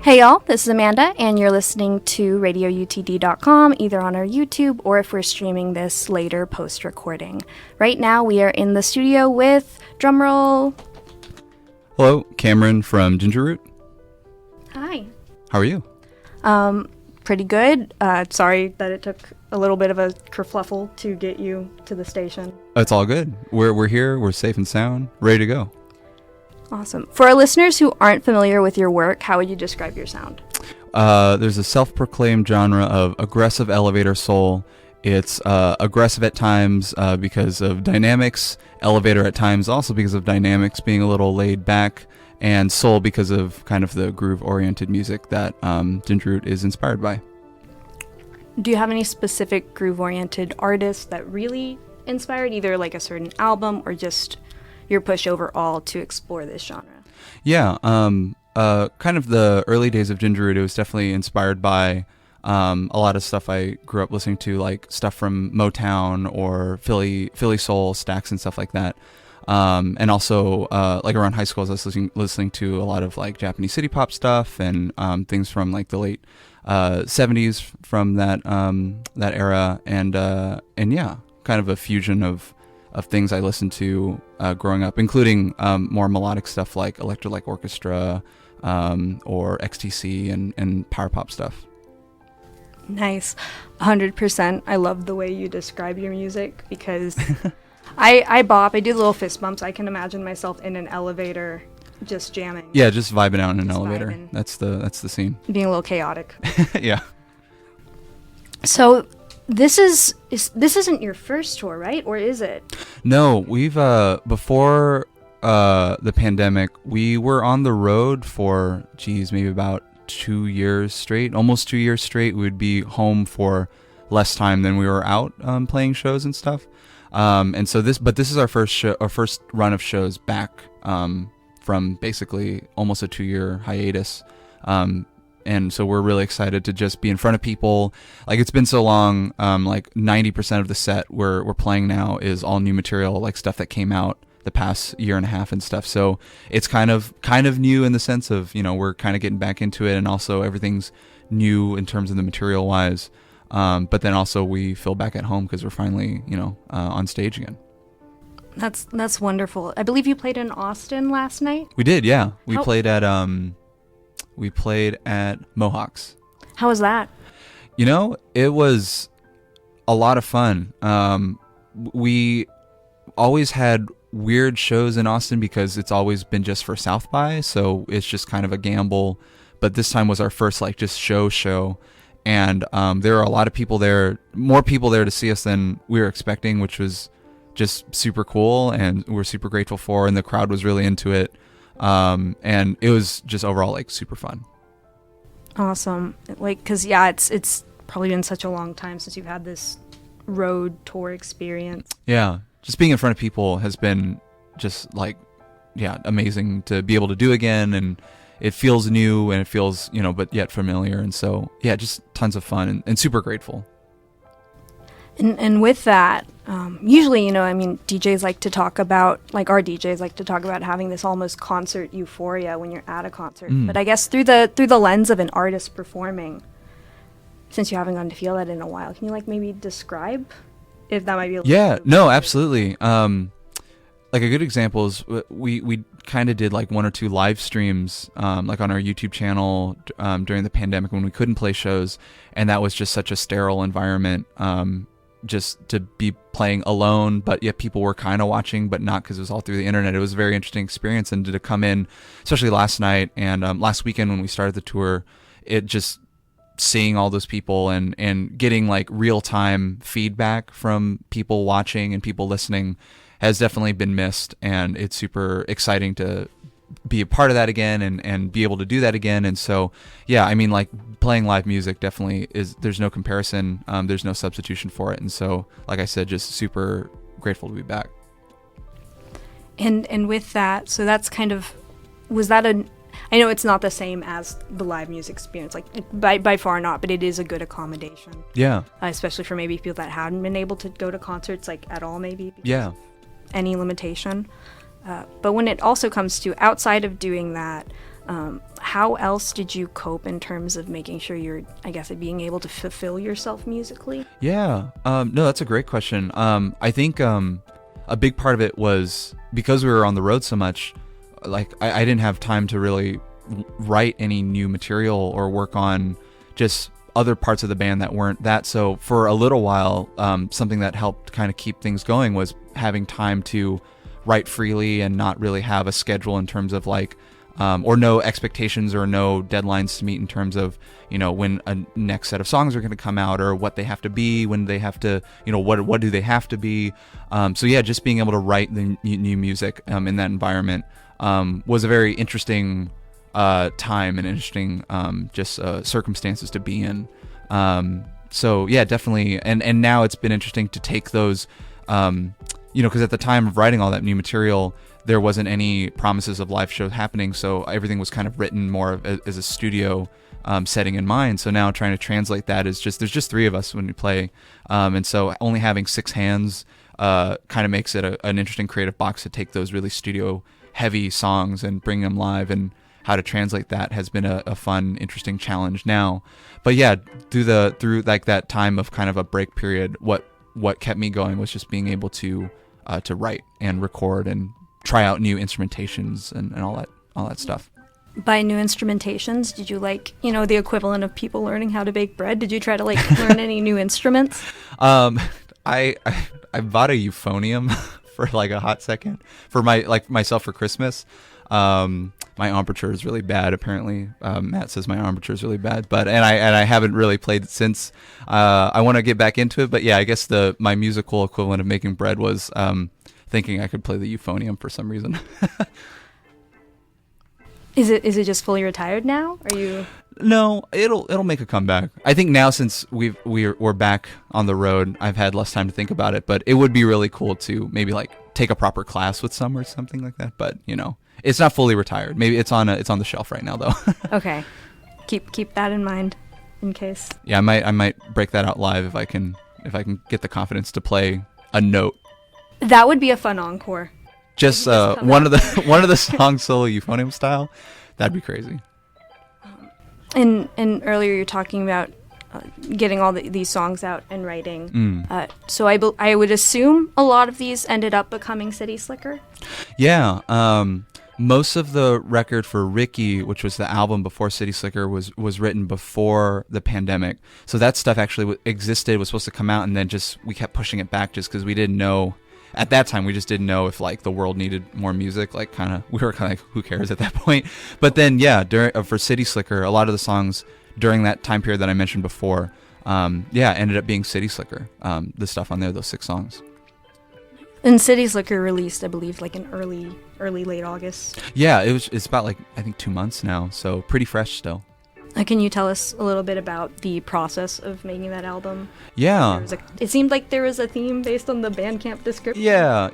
Hey y'all, this is Amanda, and you're listening to RadioUTD.com, either on our YouTube or if we're streaming this later post-recording. Right now, we are in the studio with, drumroll. Hello, Cameron from Ginger Root. Hi. How are you? Pretty good. Sorry that it took a little bit of a kerfluffle to get you to the station. It's all good. We're here. We're safe and sound, ready to go. Awesome. For our listeners who aren't familiar with your work, how would you describe your sound? There's a self-proclaimed genre of aggressive elevator soul. It's aggressive at times because of dynamics, elevator at times also because of dynamics being a little laid back, and soul because of kind of the groove-oriented music that Ginger Root is inspired by. Do you have any specific groove-oriented artists that really inspired either like a certain album or just your push overall to explore this genre? Yeah, kind of the early days of Ginger Root, it was definitely inspired by a lot of stuff I grew up listening to, like stuff from Motown or Philly soul, Stax and stuff like that. And also, like around high school, I was listening to a lot of like Japanese city pop stuff and things from like the late 70s from that era, and yeah, kind of a fusion of things I listened to growing up, including more melodic stuff like Electric Orchestra or XTC and power pop stuff. Nice. 100%. I love the way you describe your music because I bop, I do little fist bumps. I can imagine myself in an elevator just jamming. Yeah, just vibing out in an Just elevator. vibing. That's the scene. Being a little chaotic. Yeah. So this isn't your first tour, right? Or is it? No, we've before the pandemic, we were on the road for maybe about 2 years straight, almost 2 years straight. We would be home for less time than we were out playing shows and stuff. And so this is our first run of shows back from basically almost a 2-year hiatus. And so we're really excited to just be in front of people. Like, it's been so long, like 90% of the set we're playing now is all new material, like stuff that came out the past year and a half and stuff. So it's kind of new in the sense of, we're kind of getting back into it, and also everything's new in terms of the material wise. But then also we feel back at home because we're finally, on stage again. That's wonderful. I believe you played in Austin last night? We did, yeah. We played at Mohawks. How was that? It was a lot of fun. We always had weird shows in Austin because it's always been just for South by, so it's just kind of a gamble. But this time was our first like just show. And there are a lot of people there, more people there to see us than we were expecting, which was just super cool, and we're super grateful for, and the crowd was really into it. And it was just overall like super fun. Awesome. Like, cause yeah, it's probably been such a long time since you've had this road tour experience. Yeah. Just being in front of people has been just like, yeah, amazing to be able to do again. And it feels new and it feels, but yet familiar. And so, yeah, just tons of fun and super grateful. And with that, usually, DJs like to talk about, like our DJs like to talk about having this almost concert euphoria when you're at a concert. But I guess through the lens of an artist performing, since you haven't gone to feel that in a while, can you like maybe describe if that might be a little Yeah, no, absolutely. Like a good example is we kind of did like 1 or 2 live streams like on our YouTube channel during the pandemic when we couldn't play shows, and that was just such a sterile environment just to be playing alone, but yet people were kind of watching, but not, because it was all through the internet. It was a very interesting experience, and to come in, especially last night and last weekend when we started the tour, it just seeing all those people and getting like real-time feedback from people watching and people listening has definitely been missed, and it's super exciting to be a part of that again and be able to do that again. And so, yeah, I mean, like playing live music definitely there's no comparison. There's no substitution for it. And so, like I said, just super grateful to be back. And with that, so that's kind of, I know it's not the same as the live music experience, like by far not, but it is a good accommodation. Yeah. Especially for maybe people that hadn't been able to go to concerts like at all, maybe. Yeah. Any limitation. But when it also comes to outside of doing that, how else did you cope in terms of making sure you're, I guess, being able to fulfill yourself musically? Yeah. No, that's a great question. I think a big part of it was because we were on the road so much, like I didn't have time to really write any new material or work on just other parts of the band that weren't that. So for a little while, something that helped kind of keep things going was having time to write freely and not really have a schedule in terms of like, or no expectations or no deadlines to meet in terms of, when a next set of songs are going to come out or what they have to be, when they have to, what do they have to be. So yeah, just being able to write the new music in that environment was a very interesting time and interesting circumstances to be in. So yeah, definitely. And now it's been interesting to take those, because at the time of writing all that new material, there wasn't any promises of live shows happening. So everything was kind of written more as a studio setting in mind. So now trying to translate that is there's just three of us when we play. And so only having six hands kind of makes it an interesting creative box to take those really studio heavy songs and bring them live, and how to translate that has been a fun, interesting challenge now. But yeah, through like that time of kind of a break period, what kept me going was just being able to write and record and try out new instrumentations and all that stuff. By new instrumentations, did you the equivalent of people learning how to bake bread? Did you try to learn any new instruments? I bought a euphonium for like a hot second for myself for Christmas. My embouchure is really bad. Apparently, Matt says my embouchure is really bad, and I haven't really played it since. I want to get back into it, but yeah, I guess my musical equivalent of making bread was thinking I could play the euphonium for some reason. Is it just fully retired now? Are you? No, it'll make a comeback. I think now since we're back on the road, I've had less time to think about it. But it would be really cool to maybe take a proper class with some or something like that. But it's not fully retired. Maybe it's on the shelf right now though. Okay, keep that in mind in case. Yeah, I might break that out live if I can get the confidence to play a note. That would be a fun encore. Just one of the songs solo euphonium style. That'd be crazy. And earlier you're talking about getting all these songs out and writing. So I would assume a lot of these ended up becoming City Slicker. Yeah. Most of the record for Ricky, which was the album before City Slicker, was written before the pandemic. So that stuff actually existed, was supposed to come out, and then we kept pushing it back just because we didn't know. At that time, we just didn't know if the world needed more music. We were kind of who cares at that point. But then, yeah, for City Slicker, a lot of the songs during that time period that I mentioned before, ended up being City Slicker. The stuff on there, those 6 songs. And City Slicker released, I believe, in early late August. Yeah, it's about I think 2 months now, so pretty fresh still. Can you tell us a little bit about the process of making that album? Yeah. It seemed like there was a theme based on the Bandcamp description. Yeah.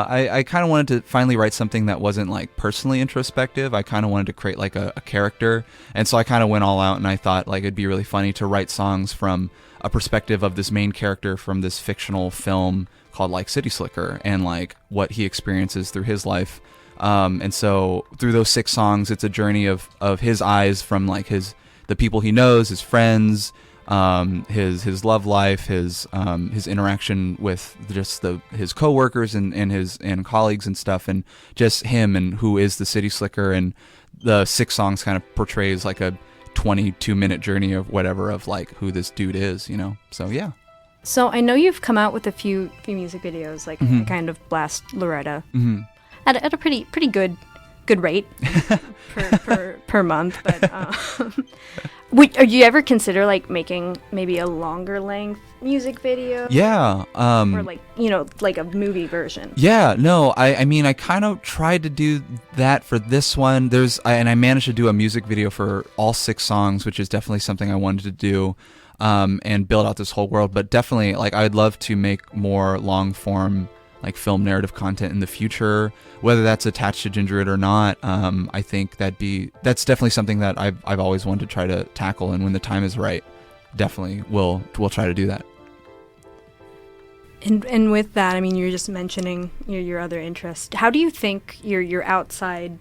I kind of wanted to finally write something that wasn't personally introspective. I kind of wanted to create a character. And so I kind of went all out, and I thought it'd be really funny to write songs from a perspective of this main character from this fictional film called City Slicker, and what he experiences through his life. And so through those 6 songs, it's a journey of his eyes from the people he knows, his friends, his love life, his interaction with just his coworkers and colleagues and stuff, and just him and who is the City Slicker. And the 6 songs kind of portrays a 22-minute journey of whatever of who this dude is, So yeah. So I know you've come out with a few music videos, Mm-hmm. kind of blast Loretta Mm-hmm. at a pretty good rate per month. But would you ever consider making maybe a longer length music video? Yeah. Or a movie version? Yeah. No. I mean, I kind of tried to do that for this one. And I managed to do a music video for all 6 songs, which is definitely something I wanted to do. And build out this whole world. But definitely, I'd love to make more long form film narrative content in the future, whether that's attached to Gingerit or not. I think that's definitely something that I've always wanted to try to tackle, and when the time is right, definitely we'll try to do that. And with that, I mean, you're just mentioning your other interest. How do you think your outside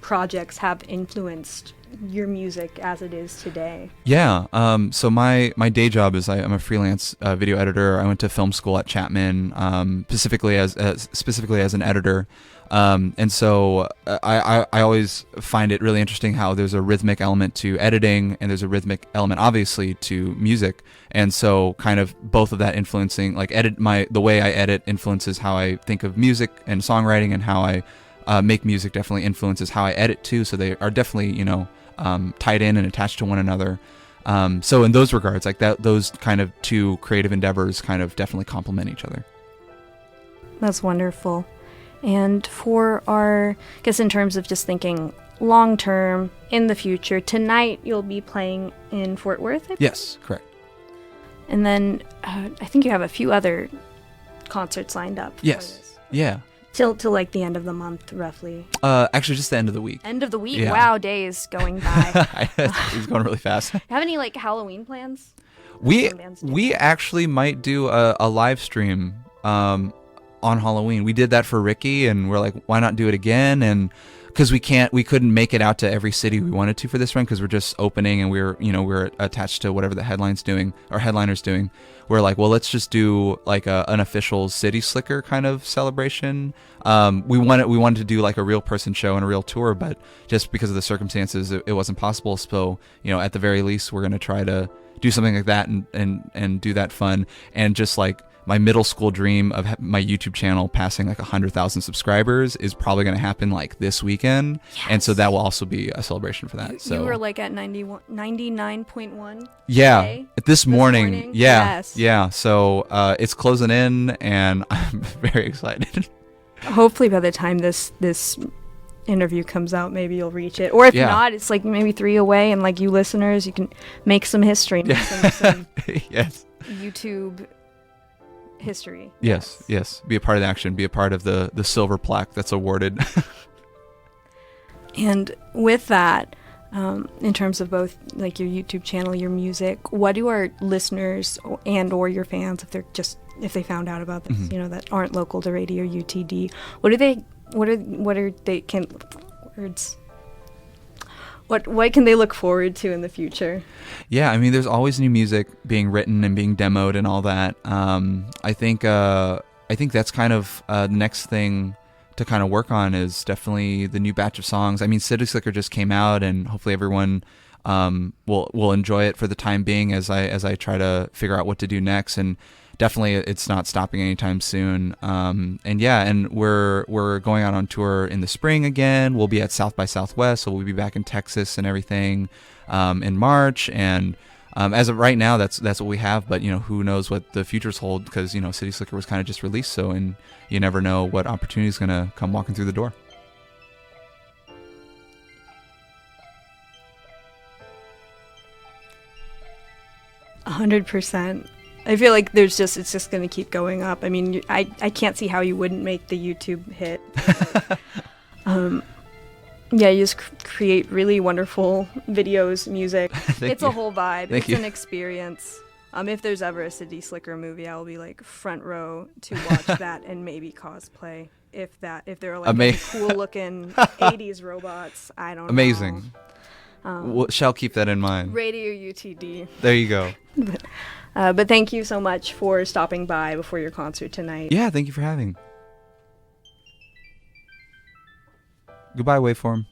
projects have influenced your music as it is today? Yeah. So my day job is I'm a freelance video editor. I went to film school at Chapman, specifically as an editor. And so I always find it really interesting how there's a rhythmic element to editing and there's a rhythmic element obviously to music. And so kind of both of that influencing, like the way I edit influences how I think of music and songwriting, and how I make music definitely influences how I edit too. So they are definitely, tied in and attached to one another. So in those regards, like those kind of two creative endeavors kind of definitely complement each other. That's wonderful. And for I guess in terms of just thinking long term in the future, tonight you'll be playing in Fort Worth, I think? Yes, correct. And then I think you have a few other concerts lined up. Yes. This. Yeah. Till like the end of the month, roughly. Actually, just the end of the week. End of the week? Yeah. Wow, days going by. It's going really fast. Have any like Halloween plans? We actually might do a live stream on Halloween. We did that for Ricky, and we're like, why not do it again? And because we couldn't make it out to every city we wanted to for this run, because we're just opening and we're attached to whatever the headliner's doing. We're like, well, let's just do like an official City Slicker kind of celebration. We wanted to do like a real person show and a real tour, but just because of the circumstances, it wasn't possible. So, at the very least, we're going to try to do something like that and do that fun. And just like my middle school dream of my YouTube channel passing like 100,000 subscribers is probably going to happen like this weekend. Yes. And so that will also be a celebration for that. You were like at 99.1. Yeah. Today? This morning. Yeah. Yes. Yeah. So it's closing in, and I'm very excited. Hopefully by the time this interview comes out, maybe you'll reach it. Or if not, it's like maybe 3 away, and like you listeners, you can make some history. Make some yes. YouTube history. Yes. Be a part of the action. Be a part of the silver plaque that's awarded. And with that, in terms of both like your YouTube channel, your music, what do our listeners or your fans, if they found out about this, that aren't local to RadioUTD, what can they look forward to in the future? Yeah, I mean, there's always new music being written and being demoed and all that. I think that's kind of the next thing to kind of work on is definitely the new batch of songs. I mean, City Slicker just came out, and hopefully everyone will enjoy it for the time being as I try to figure out what to do next. And definitely it's not stopping anytime soon. And we're going out on tour in the spring again. We'll be at South by Southwest, so we'll be back in Texas and everything in March. And as of right now, that's what we have. But who knows what the futures hold, because City Slicker was kind of just released, and you never know what opportunity is gonna come walking through the door. %. I feel like it's just going to keep going up. I mean, I can't see how you wouldn't make the YouTube hit. Yeah, you just create really wonderful videos, music. It's a whole vibe. It's an experience. If there's ever a City Slicker movie, I will be like front row to watch that and maybe cosplay. If they're like cool looking 80s robots, I don't know. Amazing. Shall keep that in mind. RadioUTD. There you go. But thank you so much for stopping by before your concert tonight. Yeah, thank you for having. Goodbye, Waveform.